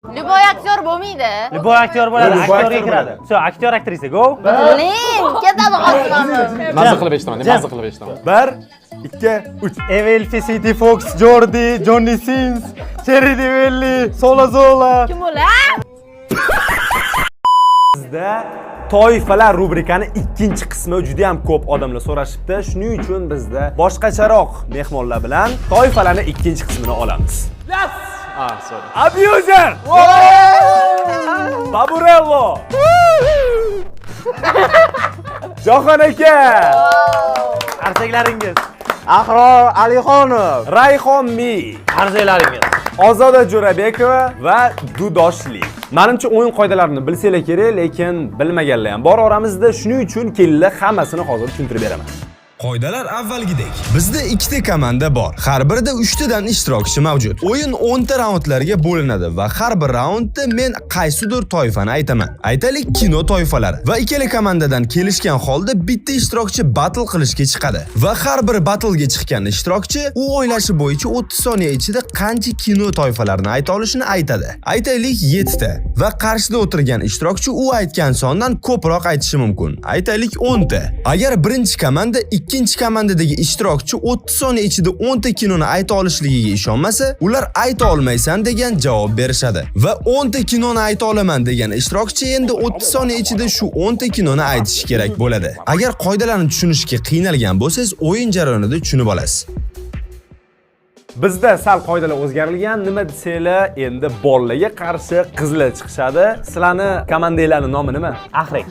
Любой aktyor bo'lmaydi. Любой aktyor bo'ladi, aktyorga kiradi. Все, aktyor, aktrisa, go. Biling, ketadi hozir. Mazza qilib eshitaman, mazza qilib eshitaman. 1, 2, 3. Evel, Felicity Fox, Jordi, Johnny Sins, Cherry Develli, Zola. Kim ular? Bizda toifalar rubrikani ikkinchi qismi juda ham ko'p odamlar so'rashibdi. Shuning uchun bizda boshqacharoq mehmonlar bilan toifalarning ikkinchi qismini olamiz. Ah, sorry. Abuser! Baburello! Jahon aka! Arsaklaringiz, Ahror Alixonov, Rayhonmi, arzularingiz. Ozoda Jo'rabekova va Dudoshli. Menimcha o'yin qoidalarini bilsanglar kerak, lekin bilmaganlar ham bor oramizda. Shuning uchun kelinglar, hammasini hozir tushuntirib beraman. Qoidalar avvalgidek. Bizda ikkita komanda bor. Har birida 3 tadan ishtirokchi mavjud. O'yin 10 ta raundlarga bo'linadi va har bir raundda men qaysidir toifani aytaman. Aytaylik kino toifalari va ikkala komandadan kelishgan holda bitta ishtirokchi battle qilishga chiqadi va har bir battlega chiqqan ishtirokchi u o'ylashi bo'yicha 30 soniya ichida qancha kino toifalarini ayta olishini aytadi. Aytaylik 7 ta va qarshida o'tirgan ishtirokchi u aytgan sondan ko'proq aytishi mumkin. Aytaylik 10 ta. Agar birinchi komanda ikkinchi komandadagi ishtirokchi 30 soniya ichida 10 ta kinoni ayta olishligiga ishonmasa, ular ayta olmaysan degan javob berishadi va 10 ta kinoni ayta olaman degan ishtirokchi endi 30 soniya ichida shu 10 ta kinoni aytishi kerak bo'ladi. Agar qoidalarni tushunishga qiynalgan bo'lsangiz, o'yin jarayonida tushunib olasiz. Bizda sal qoidalar o'zgarilgan. Nima desanglar, endi bolalarga qarshi qizlar chiqishadi. Sizlarni komandanglarning nomi nima? Axrik.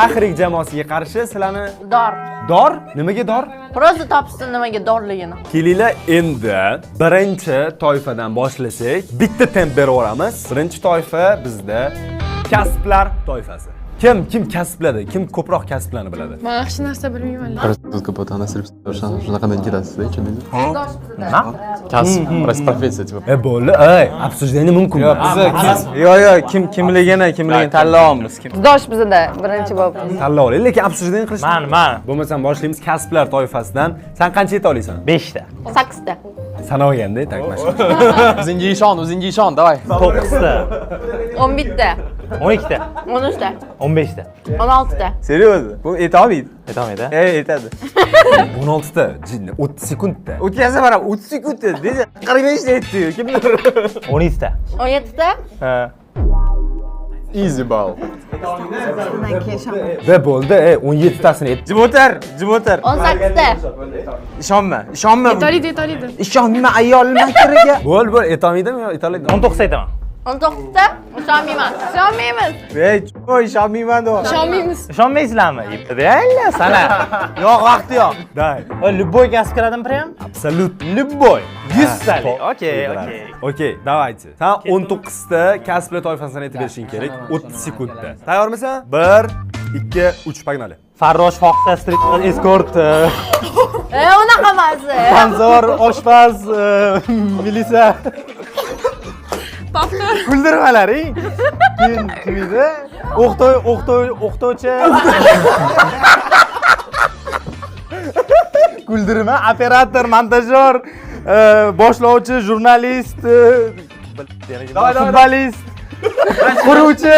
Axrik jamoasiga qarshi sizlarni Dor. Dor? Nimaga dor? Просто topsin nimaga dorligini. Kelinglar, endi birinchi toifadan boshlasak, bitta temp beraveramiz. Birinchi toifa bizda kasblar toifasi. Kim kasbladi? Kim ko'proq kasblarni biladi? Men yaxshi narsa bilmayman. Prostitutka bo'lganda shunaqa men ketasiz-da, tushundingizmi? Nima? Kasb, professiya tipo. Bo'ldi, обсуждение mumkin. kimligini tanlayapmiz. Dosh bizda birinchi bo'lib. Tanlab oling, lekin обсуждение qilish. Man. Bo'lmasam boshlaymiz kasblar toifasidan. Sen qancha yeta olasan? 5 ta. 8 ta. Sanavganda, takmash. O'zingga ishon, davay. 9 ta. 11 ta. 12 ta. 13 ta. 15 ta. 16 ta. Seriyoz? Bu aytolmaydi. Aytolmaydi. Aytadi. 16 ta, jinni 30 sekundda. O'tkazsa mana 30 sekund dedi. 45 ta aytdi. Kimdir? 12 ta. 17 ta. Ha. Easy ball. Da bo'ldi, 17 tasini ayt. Jim o'tir. 18 ta. Ishonma. Aytoladi. Ishonma ayollar kiriga. Bo'l, aytolmaydimi yo, aytoladi. 19 ta aytaman. 19 ta. Ishonmayman. Ishonmayman do. Ishonmaysizlarmi? Reально sana. Yo'q, vaqti yo'q. Day. Любой kasb kiradimi prям? Absolut. Любой. 100 talik. Okey, давайте. Sen 19 ta kasblar toifasini aytib berishing kerak 30 sekundda. Tayyormisan? 1, 2, 3, pagnali. Farrosh, Foxta, Street Escort, Unaqa emas. Tanzor, oshpaz, Milisa. Kuldirmalaring. Kim edi? O'qituvchi. Kuldirma, operator, montajyor, boshlovchi, jurnalist, futbolist, quruvchi.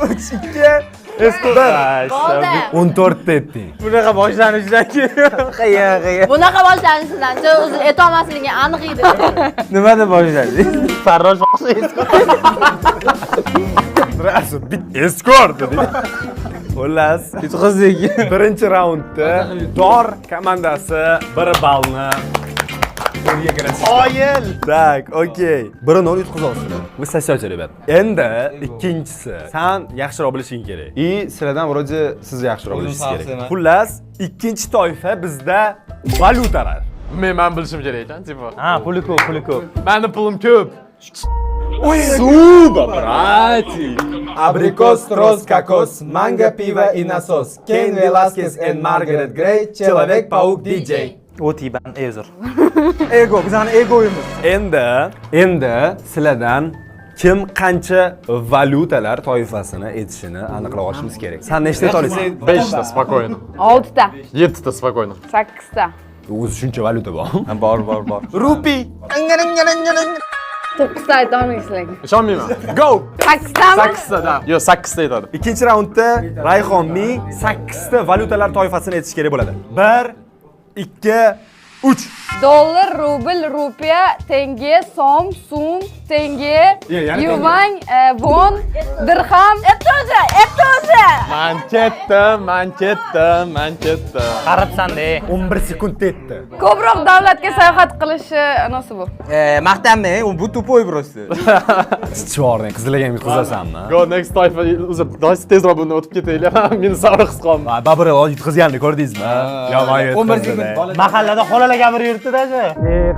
3, 2, Escort. 14 ta etding. Bunaqa boshlanishdan keyin Bunaqa boshlanishidan o'zi aytolmasliging aniq edi. nimada boshlandi? Farrosh, Rasul bit Escort dedi. Xullas, Yutqizdik. birinchi raundda Dor komandasi 1 ballni qo'lga kiritdi. Oyil. Tak, okey. 1-0 yutqizasizlar. Bu sasyoch, rебят. Endi ikkinchisi. Sen yaxshiroq bilishing kerak. Sizlardan вроде siz yaxshiroq bilishingiz kerak. Xullas, ikkinchi toifa bizda valyutalar. Men bilishim kerak ekan, tipo. Ha, puli ko'p. Meni pulim ko'p. Suba, brati. Abrikos, tros, kokos, mango, pivo и насос. Ken Velasquez and Margaret Gray, Человек-паук DJ. O'tiban Ezur. Bizani egoyimiz. Endi sizlardan kim qancha valyutalar toifasini aytishini aniqlab olishimiz kerak. Sen nechta ayta olasan? 5 ta, спокойно. 6 ta. 7 ta, спокойно. 8 ta. O'zi shuncha valyuta bor. Bor. Rupi. 9'da aytolmaysizlar. Ishonmayman. Go! 8dami? 8 da. Yo'q, 8 ta aytadi. Ikkinchi raundda Rayhonning 8 ta valyutalar toifasini aytish kerak bo'ladi. 1 2 3. Dollar, rubl, rupiya, tenge, som, sum, tenge, yani yuan, won, dirham. Etto'zi. Man ketdim. Qarabsan-da. 11 sekund tetdi. Ko'proq davlatga sayohat qilishi anosi bu. Maqtanmang, u bu tupoy просто. Chorning qizlagan qizasanmi? Go next toifa. O'zi tezroq buni o'tib ketaylik. Meni sabr his qildim. Babur yutqizganini ko'rdingizmi? Yomon 11 sekund. Mahallada xolalar gapirib yuribdi-da.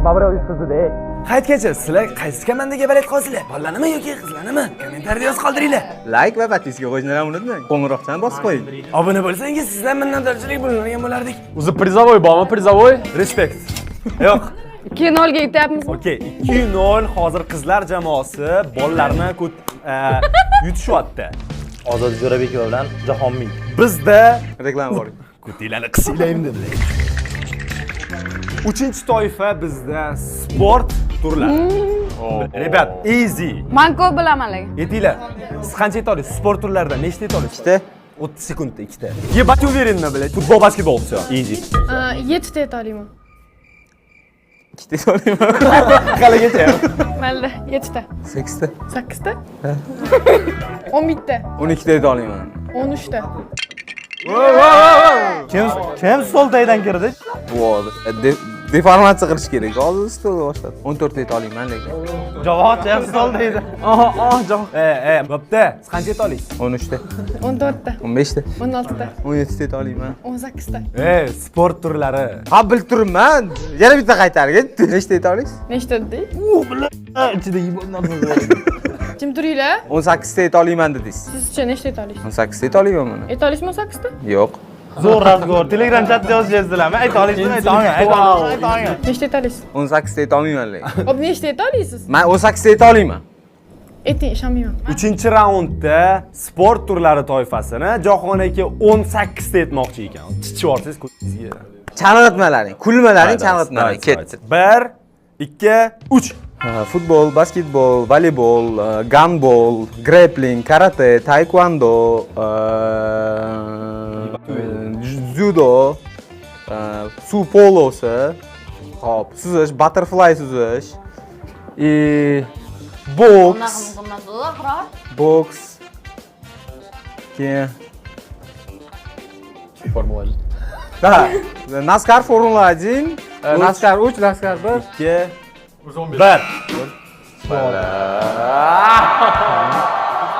Babur yutqizdi-da. Qaytgacha sizlar qaysi komandaga balet qolsizlar? Bolalarmi yoki qizlarmi? Kommentariyada yozib qoldiringlar. Like va podpiska qo'yishni unutmang. Qo'ng'iroqchani bosib qo'ying. Obuna bo'lsangiz sizdan minnatdorchilik bildirgan bo'lardik. O'zi prizavoy bormi? Prizavoy? Respekt. Yo'q. 2-0 ga yutyapmiz. Okey, 2-0 hozir qizlar jamoasi bolalarni yutishyapti. Ozod Jo'rabekova bilan Jahonbek. Bizda Reklama bor. kutinglarni qisinglayim dedilar. 3-chi toifa bizda sport turlari. Rебят, easy. Men ko'p bilaman lekin. Yetinglar. Siz qancha ayta olasiz? Sport turlaridan nechta ayta olasiz? 2ta. 30 sekundda 2ta. Ебать уверенно, блядь. Futbol, basketbol, всё. Easy. 7 ta aytolmayman. 2ta so'rayman. Qaligacha. Mayli, 7 ta. 8ta. 8 ta? 11 ta. 12 ta aytolmayman. 13 ta. Kim stoltaydan kirdi? Bu deformatsiya qilish kerak. Hozir stolga boshladi. 14 ta aytolmayman lekin. Javob kim stoldaydi? Bo'pti. Siz qancha ayta olasiz? 13 ta. 14 ta. 15 ta. 16 ta. 17 ta aytolmayman. 18 ta. Sport turlari. Ha, bilib turibman. Yana bitta qaytargin. Nechta ayta olasiz? Nechta deding? Ichida yibondan. Kim turinglar? 18 ta aytolmayman dedingiz. Sizcha nechta aytolasiz? 18 ta aytolmayman buni. Aytolasizmi 18 ta? Yo'q. Zo'r razgovor. Telegram chatda yozingizlarmi? Ayta olasizmi? Ayta olmayman. Nechta aytolasiz? 18 ta aytolmayman lekin. Hop, nechta aytolasiz? Men 18 ta ayta olmayman. Ayting, ishonmayman. 3-chi raundda sport turlari toifasini Jahon aka 18 ta aytmoqchi ekan. Chichyorsiz ko'zingizga. Chang'itmalaring, kulmalaring chang'itmalaring ketdi. 1 2 3. Futbol, basketbol, voleybol, gandbol, grappling, karate, taekwondo, judo, suv polosi, hop, suzish, butterfly suzish, boks, boks, keyin Formula 1. da, NASCAR Formula 1, NASCAR 3, NASCAR 1, 2 1.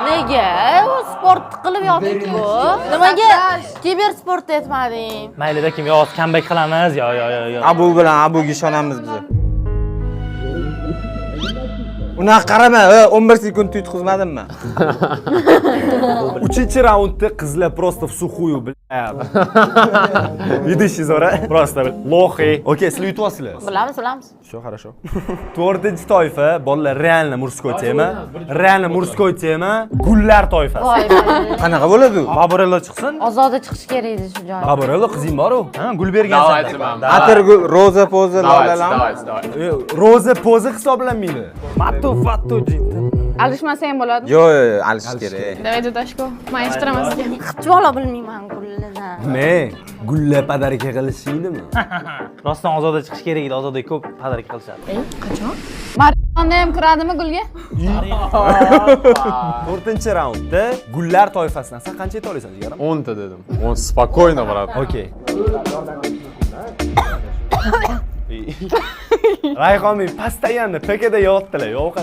Nega? U sport qilib yotibdi-ku. Nimaga kiber sport aytmading? Maylida kim yo'q, comeback qilamiz. Yo. Abu bilan Abuga ishonamiz biz. Unaqa qarama, 11 sekund yutqizmadimmi? 3-chi raundda qizlar просто в сухую, блядь. Идущий зора. Просто лохи. Окей, sizlar yutyapsizlar. Bilamiz. Всё хорошо. 4-chi toifa bolalar реально мужской tema. Реально мужской tema. Gullar toifasi. Voy. Qanaqa bo'ladi u? Baburello chiqsin. Ozoda chiqish kerak edi shu joyga. Baburello qizing bor-ku. Ha, gul bergansan. Давайте. Atir roza poza lolalam. Давайте. Roza poza hisoblanmaydi. Matu Alishmasa ham bo'ladi. Yo'q, alish kerak. Давай дудашку. Men eshitiraman sizga. Xichvola bilmayman gulladan. Ne? Gullar podarka qilishdimi? Rostdan Ozoda chiqish kerak edi. Ozoda ko'p padarik qilishadi. Qachon? Marijonda ham kiradimi gulga? 4-chi raundda gullar toifasidan sen qancha ayta olasan, jigarim? 10 ta dedim. 10 спокойно, брат. Okey. Rayhonning pastayanda pakada yotdilar, yo'q.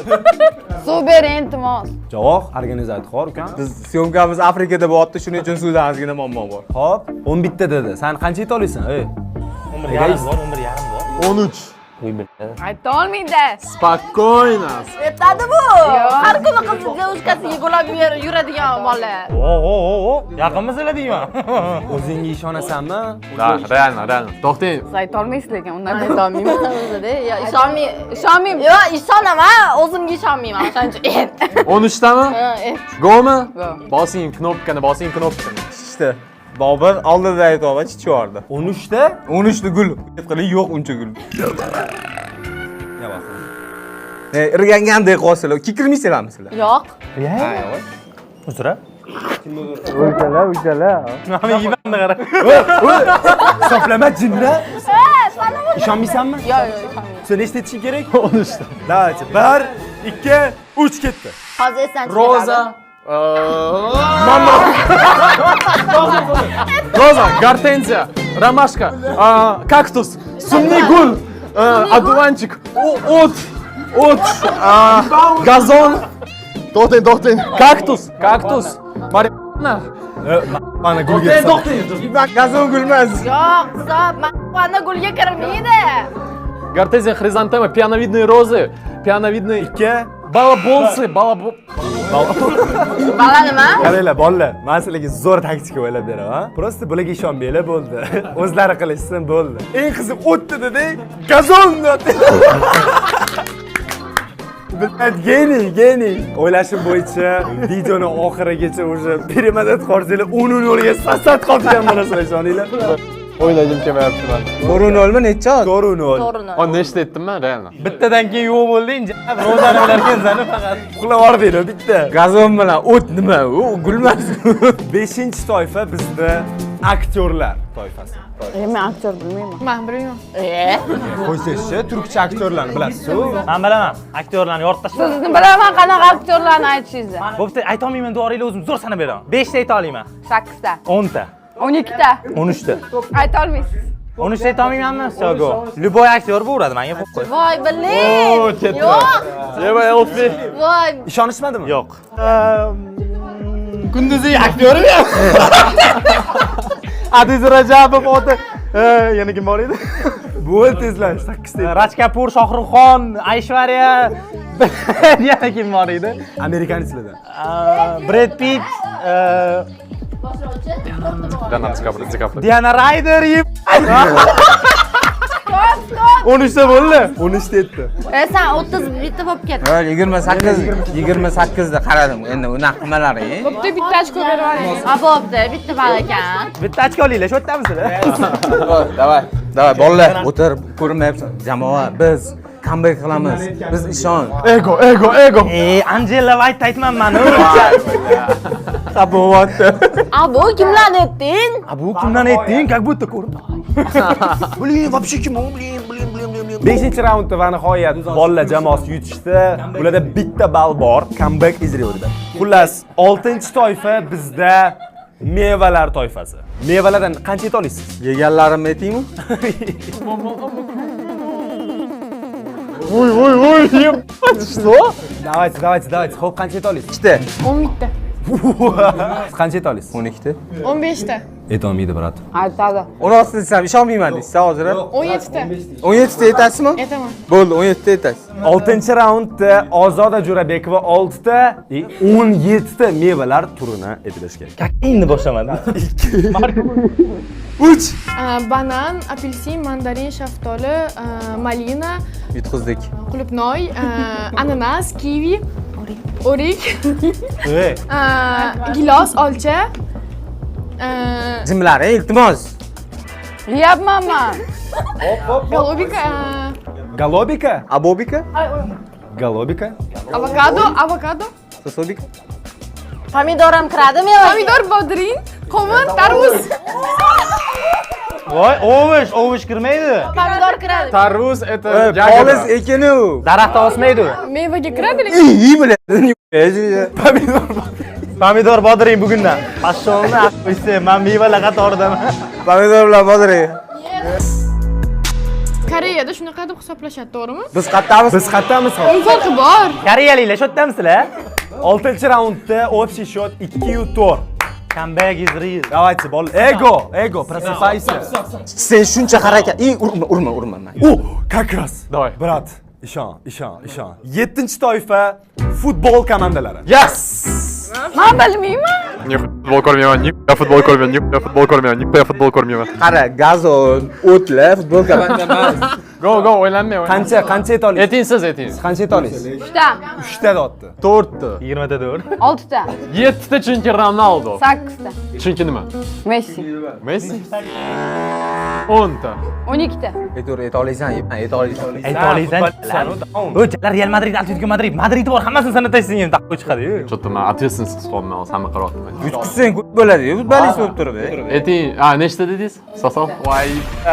Suv bering, iltimos. Javob, organizator ukan. Biz syomkamiz Afrikada bo'lyapti, shuning uchun suvda ozgina muammo bor. Hop, 11 ta dedi. Sen qancha ayta olasan? 11,5 bor, 11,5 bor. 13. Aytolmaydi. Спокойно. Aytadi bu. Har kuni qizni devушкasiga gulab yuradigan bola. Yaqinmisilar deyman. O'zingga ishonasanmi? Da, реально. To'xtang. Siz aytolmaysiz lekin undan Aytolmayman o'zida. Yo, ishonmayman. Yo, ishonaman, o'zimga ishonmayman. O'shaning uchun. 13 tami? Ha, Go'mi? Go. Bosing knopkani. İşte Bobur oldida aytib chichiyordi. 13 ta? 13 ta gul. Yo'q uncha gul. Ya bak. Irgangandek qolsalar, kikirmaysizlarmi sizlar? Yo'q. Uzra. Hisoblama jinni. Ishonmaysanmi? Yo'q, yo'q. Sen nechta etishing kerak? 13 ta. Давайте. 1, 2, 3 ketdi. Hozir esdan Roza. Roza, горtензия, ромашка, кактус, sumniy gul, одуванчик, o't, gazon, to'xtang, kaktus, marihuana. Mana gulga. Gazon gulmas. Yo'q, hisob. Marihuana gulga kirmaydi. Гортензия, хризантема, пиановидные розы, пиановидные... 2. Балаболсы, Bala nima? Qaranglar, bolalar, men sizlarga zo'r taktika o'ylab beraman. Просто bularga ishonmanglar bo'ldi. O'zlari qilishsin bo'ldi. Eng qizi o'tdi dedi, gazon dedi. Geniy. O'ylashim bo'yicha videoni oxirigacha o'sha peremadat qo'rzinglar 10-0 sasat qolgan bo'lasizlar, ishoninglar. O'ylagim kelmayapti man. 4-0 necha? 4-0. To'g'rini. Nechta etdim man, reально? Bittadan keyin yo'q bo'lding, rozani o'larkan sani faqat. Uxlab yubordinglar bitta. Gazon bilan o't nima? U gulmas. 5-toifa bizda aktyorlar toifasi. Men aktyor bilmayman. Men bilmayman. Qo'ysangchi, turkcha aktyorlarni bilasiz-ku? Men bilaman. Aktyorlarni yorib tashladim. Sizni bilaman qanaqa aktyorlarni aytishingizni. Bo'pti, ayta olmayman, duoringlar o'zim zo'r sanab beraman. 5 ta ayta olaman. 8 ta, 10 ta, 12 ta. 13 ta. Ayta olmaysiz. 13 ta ayta olmaymanmi? Shogo. Любой aktyor bo'laveradi, menga qo'yib qo'y. Voy, biling. Yo'q. Yeva Elfi. Voy. Ishonishmadimi? Yo'q. Kunduzi aktyormi? Adiz Rajabov oti. Yana kim bor edi? Bo'l tezlash, 8 ta. Raj Kapur, Shohruxxon, Aishwarya. Yana kim bor edi? Amerikanliklardan. Brad Pitt, Leonardo DiCaprio. Diana Ryder. 13 ta bo'ldi. 13 ta etdi. Sen 30 bitta bo'lib ketdi. 28 da qaradim. Endi unaqa qilmalari. Bo'pti, bitta ochko berib oling. Ha, bo'pti. Bitta bal ekan. Bitta ochko olinglar, shu yerdamisizlar? Davay, bolalar, o'tir, ko'rmayapsan. Jamoa, biz comeback qilamiz. Biz ishon. Ego. Angela White aytmanman. Sabovatdi. A, bu kimlarni aytding? Bu kimdan aytding? Как будто ko'rib. Блин, вообще kim o? Блин. 5-raundda va nihoyat bolalar jamoasi yutishdi. Ularda bitta ball bor. Comeback is real. Xullas, 6-toifa bizda mevalar toifasi. Mevalardan qancha eta olasiz? Yeganlarimni aytaymi? Voy. Что? Давайте. Xo'p, qancha eta olasiz? 2 ta. 10 ta, Qancha eta olasiz? 12 ta. 15 ta, Eta olmaydi, brat. Aytadi. 16 desam ishonmayman deysiz hozir. 17 ta. 17 ta aytasizmi? Aytaman. Bo'ldi, 17 ta aytasiz. 6-raundda Ozoda Jo'rabekova 6 ta, 17 ta mevalar turini aytilish kerak. Endi boshlamadim. 3. Banan, apelsin, mandarin, shaftoli, malina, Yutqizdik. qulupnoy, ananas, kivi, o'rik, gilos, olcha, Jimlar, iltimos. Yeyapmanman. golubika, Galobika? Abobika? Galobika? avokado, Sosobika? Pomidor ham kiradimi yo'q? pomidor, bodring, qovun, tarvuz. Voy, ovush kirmaydi. Pomidor kiradi. Tarvuz это Polis ekinu. Daraxtda o'smaydi. Mevaga kiradi. İyi biladin. Pomidor bodring bugundan. Pashsholni qo'ysa, men mevalar qatoridaman. Pomidor bilan bodri. Koreyada shunaqa deb hisoblashadi, to'g'rimi? Biz qayerdamiz? Biz qayerdamiz? Farqi bor. Koreyaliklar shu yerdamisizlar? 6-raundda общий счет 2-4. Comeback is real. Давайте, bol. Ego, просыпайся. Sen shuncha harakat. Urma. Как раз. Давай. Brat, ishon. 7-toifa futbol komandalari. Yes! Men bilmayman. Futbol ko'rmayman, futbol ko'rmayman. Qara, gazon, o'tlar, futbol komanda emas. Go, o'ylanmay. Qancha eta olasiz? Ayting. Qancha eta olasiz? 3 ta, 3 ta otdi. 4 ta. 20 ta dur. 6 ta, 7 ta chunki Ronaldo. 8 ta. Chunki nima? Messi. Messi? 10 ta. 12 ta. Aytaolaysan, aytaolaysan. Aytoliysan. O'jalar Real Madrid, Atletico Madrid, Madrid bor, hammasini sanataysan ham taqqa chiqadi-yu. Что-то men ответственность qilmayman, hozir hamma qarayapman. Kuchkutsang ko'p bo'ladi-yu, futbolist bo'lib turib. Ayting, nechta dedingiz? So'soq. Voy,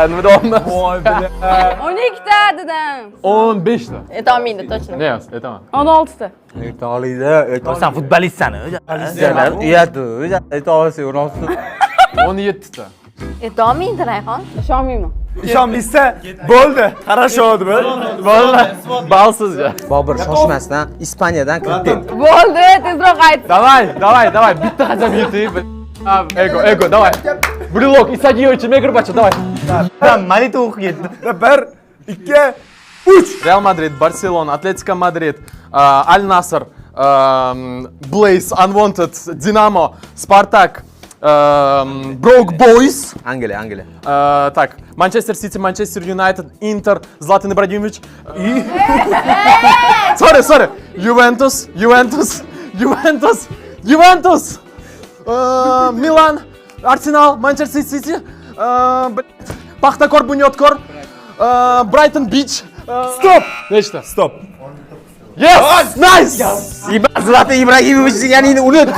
nima deyapman? Voy, 12 ta dedim. 15 ta. Aytolmaydi, точно. Ne yaz? Aytaman. 16 ta. Aytolaydi. Sen futbolistsan. Aytalar, uyatdi, aytolsa 16. 17 ta. Aytolmaydi, Rayhon. Ishonmayman. ishonmaysa bo'ldi. Хорошо deb. Vallahi balsizga. Bobur shoshmasdan Ispaniyadan kiritdim. Bo'ldi, tezroq ayt. Давай, bitta hajam yutib. Ego, давай. Брелок, Исагиевич, Мегрбача, давай. Malita o'qib ketdi. 1 2 3 Real Madrid, Barcelona, Atletico Madrid, Al Nassr, Blaze, Unwanted, Dinamo, Spartak, Broke Boys. Angliya. Так, Manchester City, Manchester United, Inter, Zlatan Ibrahimovic. Sorry. Juventus. Milan, Arsenal, Manchester City, Paxtakor, Bunyotkor, Brighton Beach. Stop. Nechta? Stop. Yes! Nice! Zlatan Ibrahimovic deganingni unut.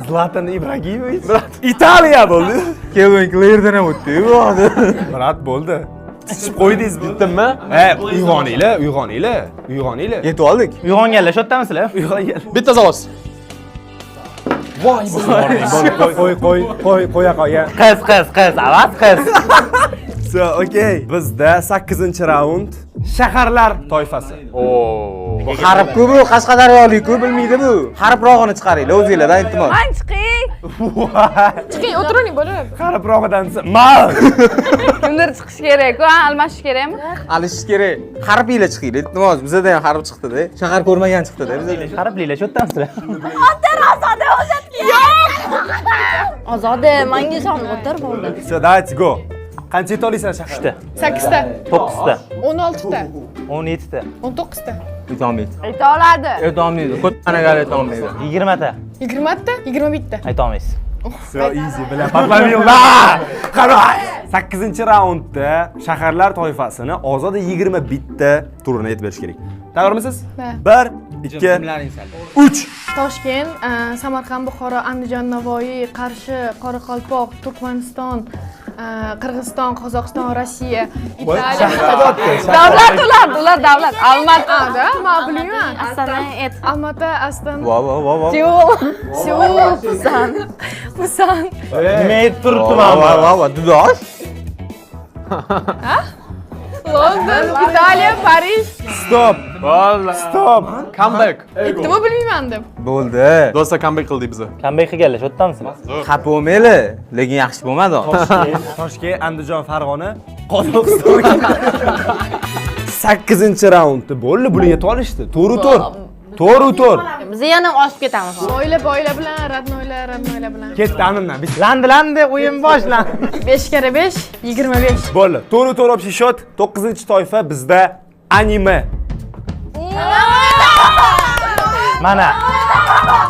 Zlatan Ibrahimovic. Italiya bo'ldi. Kevin Cleardan ham o'tdi-yu. Brat bo'ldi. Sichib qo'ydingiz Bittimi? Uyg'oninglar. Yetib oldik. Uyg'onganlar, shu yerdamisizlar? Uyg'ongan. Bitta zavos. Qo'ya qo'ya. Qiz, avaz qiz. So, okay. Bizda 8-raund shaharlar toifasi. Harib-ku bu, Qashqadaryolik-ku, bilmaydi bu. Haribrog'ini chiqaringlar o'zingizlardan iltimos. Man chiqing. Chiqing, o'tiring, bo'ladi. Qaribroqdan mal. Kimdir chiqish kerak-ku, almashish kerakmi? Alishish kerak. Harbiylar chiqinglar, iltimos. Bizda ham harb chiqdi-da. Shahar ko'rmagan chiqdi-da bizda. Qarabliklar, shu yerdamisizlar? Ozoda, menga ishon, o'tir bo'ldi. So, давайте go. Qancha aytolaysan shaharda? 8 ta, 9 ta, 16 ta, 17 ta, 19 ta, Aytolmaydi. Aytoladi. Aytolmaydi. Ko'panagar aytolmaydi. 20 ta. 20 ta, 21 ta. Aytolmaysiz. So easy bilan patlamanglar. Qarang. 8-raundda shaharlar toifasini Ozoda 20 bitta turini aytib berish kerak. Tayyormisiz? 1 2 3 Toshkent, Samarqand, Buxoro, Andijon, Navoiy, Qarshi, Qoraqalpoq, Turkmaniston, Qirg'iziston, Qozog'iston, Rossiya, Italiya. Ular davlat. Almaty. Men bilmayman. Astana, Almaty, Astana, Vo. Seul, Busan. Nima aytib turibman? Va, dudosh. London, Italiya, Parij. Stop. Vallahi. Stop. Comeback. Aytdimi bilmayman deb. Bo'ldi. Do'stlar, comeback qildik biz. Comeback qilganlar, shu yerdamisizlar? Xafa bo'lmanglar, lekin yaxshi bo'lmadi. Toshkent, Andijon, Farg'ona, Qozog'iston. 8-raundda bo'ldi, bular yetib olishdi. To'g'ri. Biz yana oshib ketamiz. Boylar bilan, radnoylar bilan. Ketdi amindan. Landi, o'yin boshlandi. 5 kere 5, 25. Bo'ldi. To'g'ri общий счет. 9-toifa bizda anime. Mana.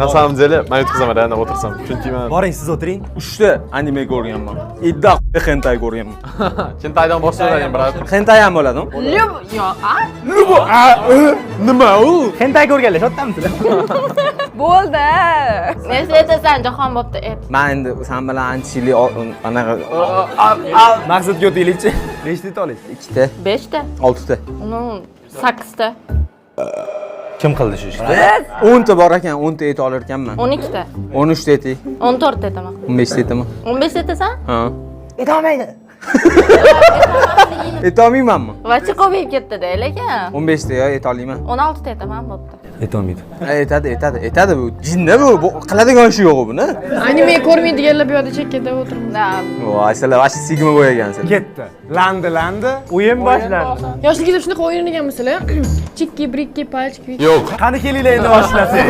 На самом деле, men yutqizaman, yana o'tirsam. Chunki men Boring, siz o'tiring. 3 ta anime ko'rganman. Idda hentai ko'rganman. Chintaydan boshlayman, brat. Hentai ham bo'ladimi? Nima u? Hentai ko'rganlar, shu yerdamisizlar? Bo'ldi. Nechta aytasan, Jahon bo'pti, ayt. Men endi sen bilan anchili anaqa Maqsadga o'taylikchi. Nechta ayta olasiz? 2 ta, 5 ta, 6 ta. 8 ta, Kim qildi shu ishni? 10 ta bor ekan, 10 ta ayta olar ekanman. 12 ta, 13 ta aytay, 14 ta aytaman. 15 ta aytaman. 15 ta aytasan? Ha. Aytolmaydi. Aytolmaymanmi? Vachi ko'payib ketdi-da, lekin. 15 ta yo ayta olmayman. 16 ta aytaman, bo'pti. Aytolmaydi. Aytadi bu. Jinni bu. Qiladigan ishi yo'q buni. Anime ko'rmaydiganlar bu yerda chekkada o'tiribdi. Voy, sizlar vashi sigma bo'yagansiz. Ketdi. Landi. O'yin boshlandi. Yoshligingizda shunaqa o'ynaganmisizlar? Chikki, brikki, palchki. Yo'q. Qani kelinglar endi boshlasak.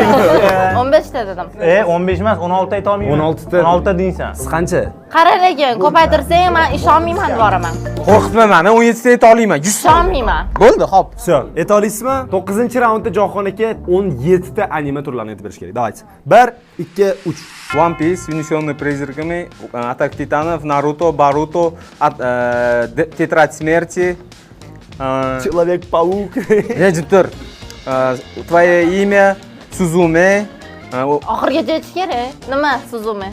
15 ta dedim. 15 emas, 16 ta aytolmayman. 16 ta. 16 ta deysan. Siz qancha? Qara lekin, ko'paytirsang men ishonmayman boraman. Qo'rqitma qiladi, 17 ta eta olaman. 100 ta. Ishonmayman. Bo'ldi, xo'p. Все, ayta olasizmi? 9-raundda Jahon aka 17 ta anime turlarini aytib berish kerak. Давайте. 1, 2, 3. One Piece, унесенный призраками, Атака Титанов, Наруто, Боруто, Тетрадь смерти, Человек-паук. Режиссер, Твое имя, Сузуме. Oxirgacha aytish kerak. Nima, Suzume?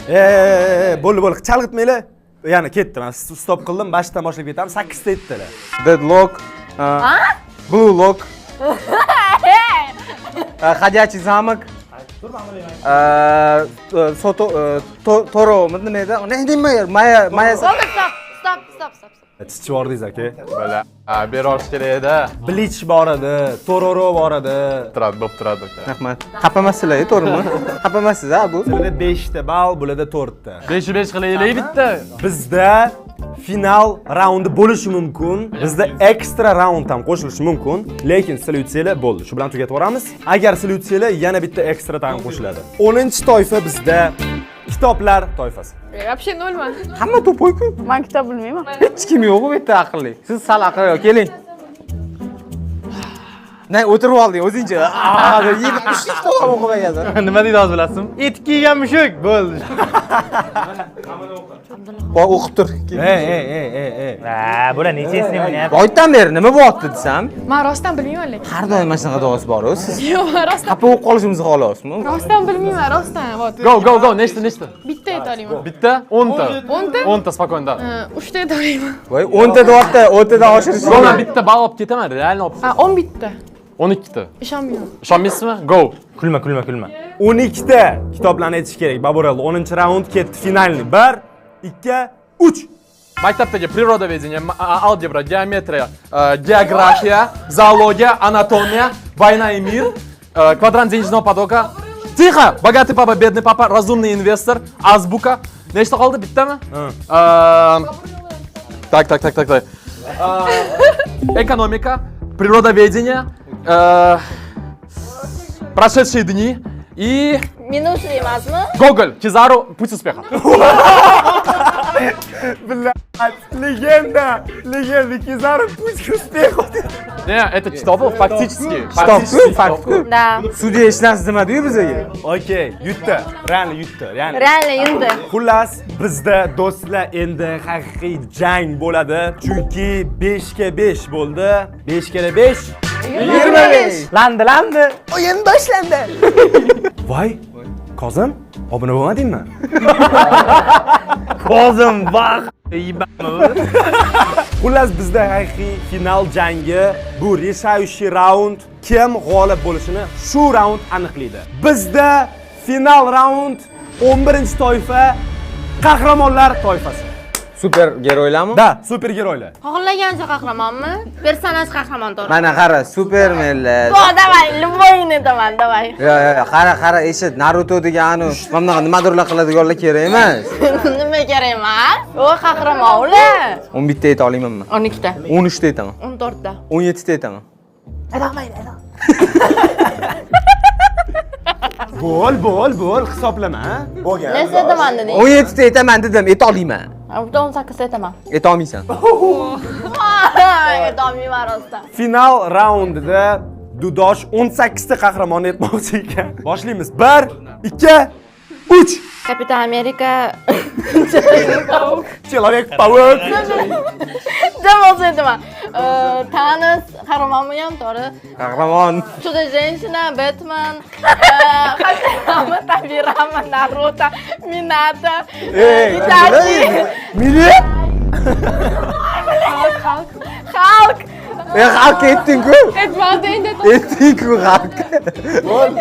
Bo'ldi, chalg'itmanglar. Yana ketdi. Men stop qildim, boshdan boshlab ketamiz. 8 ta aytdilar. Deadlock, Blue Lock, Ходячий замок, Торо, nima edi? Ne demaydi? Maya. Stop. Tichib yubordingiz aka. Bala, berorish kerak edi. Bleach bor edi, Tororo bor edi. Bo'p turadi aka. Rahmat. Xafamasizlar, to'g'rimi? Xafamasiz bu? Sizlarda 5 ta ball, bularda 4 ta. 5-5 qilaylik bitta. Bizda final raundi bo'lishi mumkin. Bizda ekstra raund ham qo'shilishi mumkin. Lekin sizlar yutsanglar bo'ldi. Shu bilan tugatib yuboramiz. Agar sizlar yutsanglar, yana bitta ekstra ham qo'shiladi. 10-toifa bizda kitoblar toifasi. Вообще nolman. Hamma to'poy-ku. Men kitob bilmayman. Hech kim yo'q bu yerda aqlli. Siz sal aqlli, keling. Ne o'tirib olding o'zingcha. Yeb mushuk kitob o'qib ekansan. Nima deydi hozir bilasizmi? Etik kiygan mushuk bo'ldi. O'qib tur. Bular necha esni o'ynayapti? Boydan beri nima bo'lyapti desam, Men rostdan bilmayman lekin. har doim mana shunaqa davosi bor-ku siz. Yo'q, rostdan. Xafa bo'lib qolishimizni xohlayapsizmi? Rostdan bilmayman, rostdan. Go, nechta? Bitta ayta olaman. Bitta, 10 ta. 10 ta? 10 ta, spokon da. 3 ta ayta olaman. Voy, 10 ta deyapti, 10 tadan oshirish. Men bitta ball olib ketaman, realni olib. 10 bitta. 12 ta. Ishonmayman. Ishonmaysizmi? Go. Kulma. 12 ta kitoblarni aytish kerak. Baburel 10-raund ketdi finalni. 1, 2, 3. Maktabdagi прироdovedение, algebra, geometriya, geografiya, zoologiya, anatomiya, война и мир, квадрант денежного потока. Тихо! Богатый папа, бедный папа, разумный инвестор, азбука. Nechta qoldi? Bittami? Так. Экономика, природоведение, прошедшие дни и Minusli emasmi? Гоголь, Кизару, Путь успеха. Legenda Kizaru Путь к успеху. Не, это kitobi фактически. Faktku. Da. Sudya hech narsa demadi-yu bizga. Okay, yutdi. Realni yutdi. Realni yutdi. Xullas, bizda do'stlar endi haqiqiy jang bo'ladi. Chunki 5 ga 5 bo'ldi. 5 ga 5 25. Landi. O'yin boshlandi. Voy, Kozim, obuna bo'lmadingmi? Kozim bax. Xullas, bizda haqiqiy final jangi, bu решающий raund, kim g'olib bo'lishini shu raund aniqlaydi. Bizda final raund 11-toifa qahramonlar toifasi. Super geroylarmi? Da, supergeroylar. Xohlagancha qahramonmi? Personaj qahramon to'g'ri. Mana qara, Supermenlar. Давай, любойni aytaman, давай. Yo, qara, eshit, Naruto degan mana nimadirlar qiladiganlar kerak emas. Nima kerak emas? O qahramon ular. 11 ta ayta olamanmi? 12 ta. 13 ta aytaman. 14 ta. 17 ta aytaman. Bo'l, hisoblama, ha? Bo'lgan. Nechta aytaman deding? 17 ta aytaman dedim, ayta olaman. Bitta 18 ta aytaman. Ayta olmaysan. Aytolmayman rostdan. Final raundida Dudosh 18 ta qahramonni aytmoqchi ekan. Boshlaymiz. 1, 2, 3. Kapitan Amerika. Человек-паук. Jamoasi aytaman. Thanos qahramonmi ham to'g'ri? Qahramon. Чудо-женщина, Batman, Hashirama, Tabirama, Naruto, Minato, Itachi. Millet. Hulk. Xalq aytding-ku. Aytmadi endi. Aytding-ku xalq.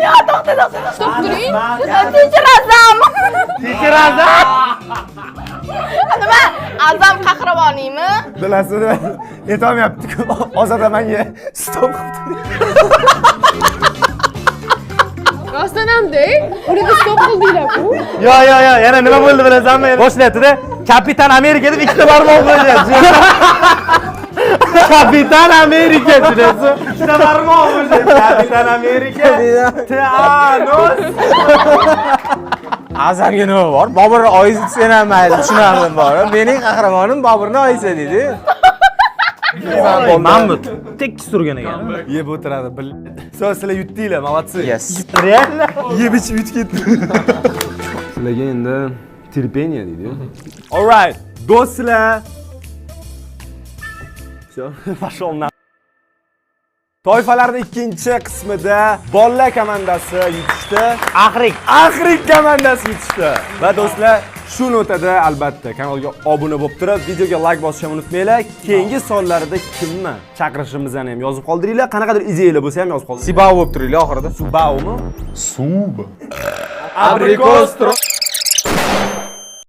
Yo, to'xta. Stop turing. Teacher Azam. Nima? Azam qahramoniymi? Bilasizmi? Aytolmayapti-ku. Ozod amanga stop qilib turing. Rostdan ham-da. Uni stop qildinglar-ku. Yo, yana nima bo'ldi bilasanmi? Boshlayapti-da. Kapitan Amerika deb ikkita barmoq qo'yadi. Kapitan Amerika deyapsiz. Ikkita barmoq qo'yadi. Kapitan Amerika. Thanos. Azamga nima bor? Bobur oyisi sen ham mayli, tushunardim bor. Mening qahramonim Boburning oyisi dedi. Mamut. Tekis turgan ekan. Yeb o'tiradi. So sizlar yutdinglar, молодцы. Yes. Real. Yeb ichib yutib ketdi. Sizlarga endi terpение deydi. Alright, do'stlar. Всё, пошел на. Toifalarning ikkinchi qismida bolalar komandasi yutishdi. Axrik komandasi yutishdi. Va do'stlar, shu notada albatta kanalga obuna bo'lib turib, videoga like bosishni unutmanglar. Keyingi sonlarda kimni chaqirishimizni ham yozib qoldiringlar. Qanaqadir ideyalar bo'lsa ham yozib qoldiringlar. Sibao bo'lib turinglar oxirida. Subaomi? Suba. Abrikos